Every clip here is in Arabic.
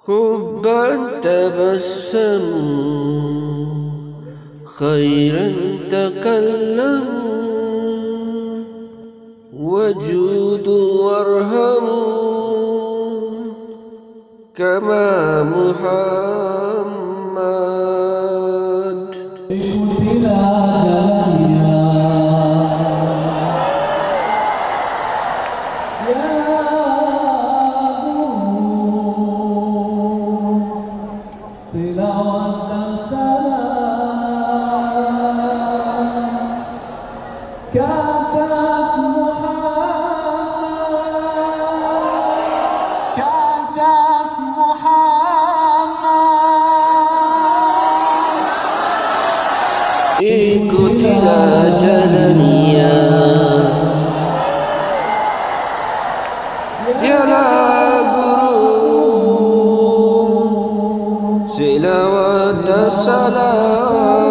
حبا تبسم خيرا تكلم وجود وارهم كما محمد. Ikutilah jalannya, dialah guru, selawat dan salam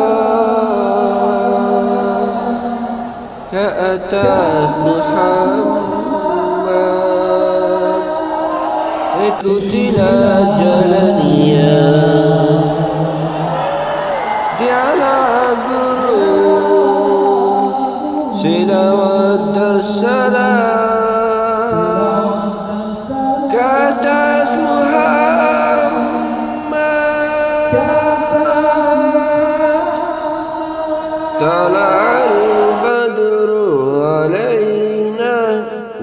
ke atas Muhammad. Ikutilah jalannya, dialah guru, selawat dan salam ke atas Muhammad. طلع البدر علينا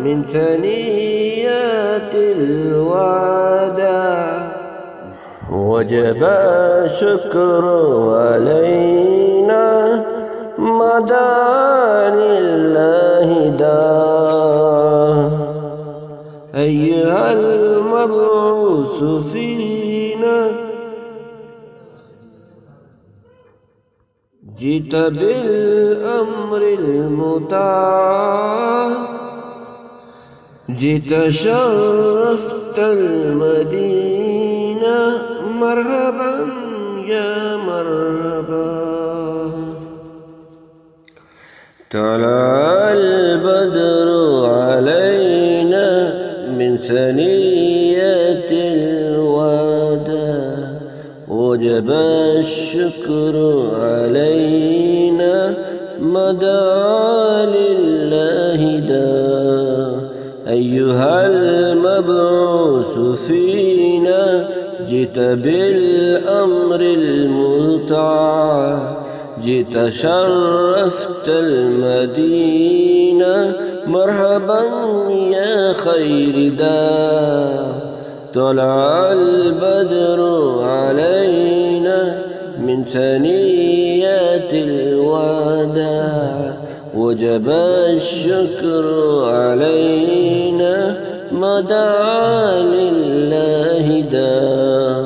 من ثنيات الوداع وجب الشكر علينا مدى لله داع. أيها المبعوث فينا جئت بالأمر المطاع، جئت شرفت المدينة مرحبا يا مرحبا. طلع البدر علينا من ثنيات الوداع وجب الشكر علينا مدى لله داع. أيها المبعوث فينا جئت بالأمر المطاع، جئت شرفت المدينة مرحبا يا خير داع. طلع البدر علينا من ثنيات الوداع وجب الشكر علينا مدى لله داع.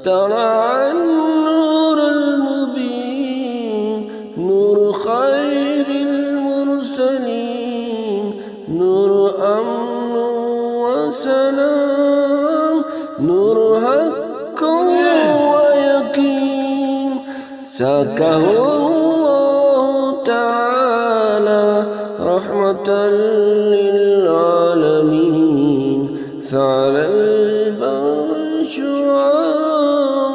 طلع النور المبين نور خير المرسلين، نور أمن وسلام، نور حق ويقين، ساكه الله تعالى رحمة للعالمين. فعلى البر شعاع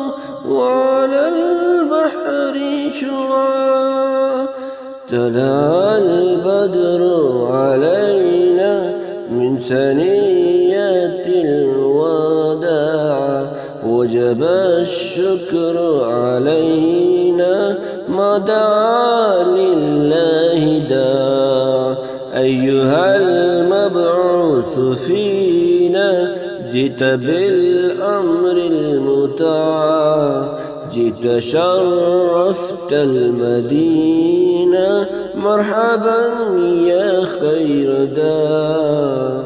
وعلى البحر شعاع. طلع البدر علينا من ثنيات الوداع وجب الشكر علينا مدى لله داع. أيها المبعوث فينا جئت بالأمر المطاع، جئت شرفت المدينة مرحبا يا خير داع.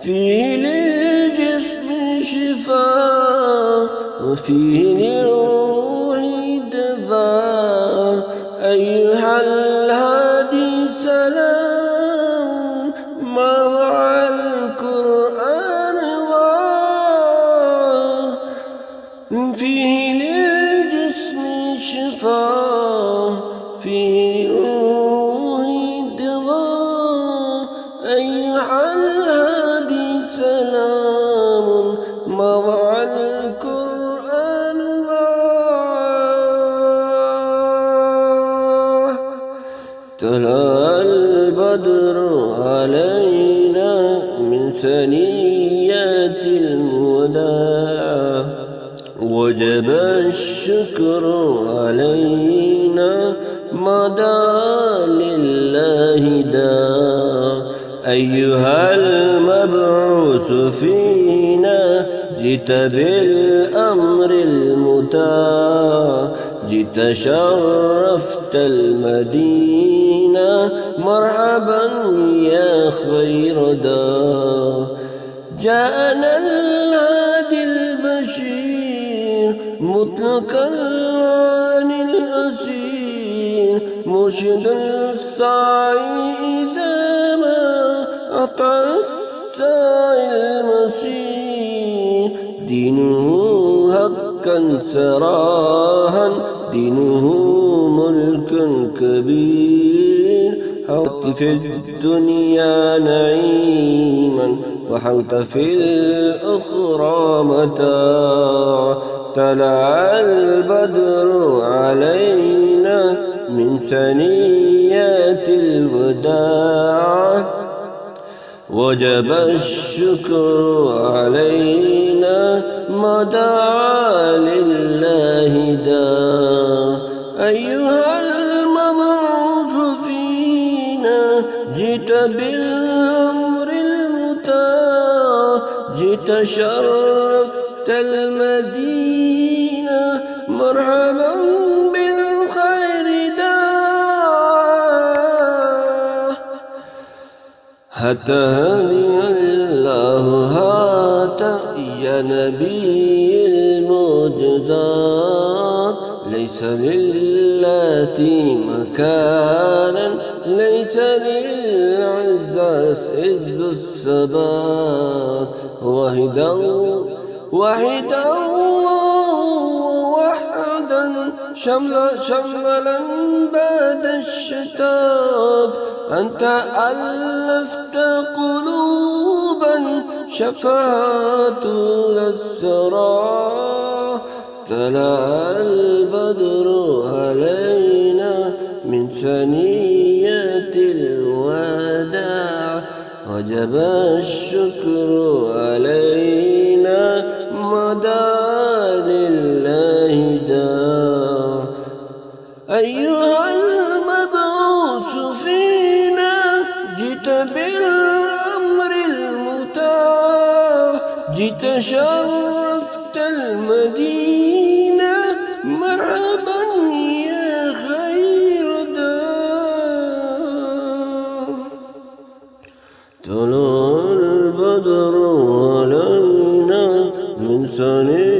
فيه للجسم شفاء وفيه للروح دفاء. أيها الهادي سلام مع القرآن وعاء. فيه للجسم شفاء فيه للروح دواء. أيها الهادي سلام مضى القرآن طلع البدر علينا من ثنيات الوداع وجب الشكر علينا ما دعا لله داع أيها المبعوث فينا جئت بالأمر المطاع جئت شرفت المدينة مرحبا يا خير داع جاءنا الهادي البشير مطلقا عن الأسير مرشد السعي إذا ما أطع السعي المسير دينه حقا سراها دينه ملك كبير حوت في الدنيا نعيما وحوت في الأخرى متاع طلع البدر علينا من ثنيات الوداع وجب الشكر علينا ما دعا لله داع أيها المبعوث فينا جئت بالأمر المطاع جئت شرفت المدينة مرحبا بالخير داع حتى هدي الله هات يا نبي المعجزات ليس للاتي مكانا ليس للعزة عز الثبات وحد الله وحدا شملا بعد الشتات أنت ألفت قلوبا شفعت للثرى طلع البدر علينا من ثنيات الوداع وجب الشكر علينا ما دعا لله داع أيها المبعوث فينا جئت بالأمر المطاع جئت شرفت المدينة مرحبا يا خير داع طلع البدر علينا من ثنيات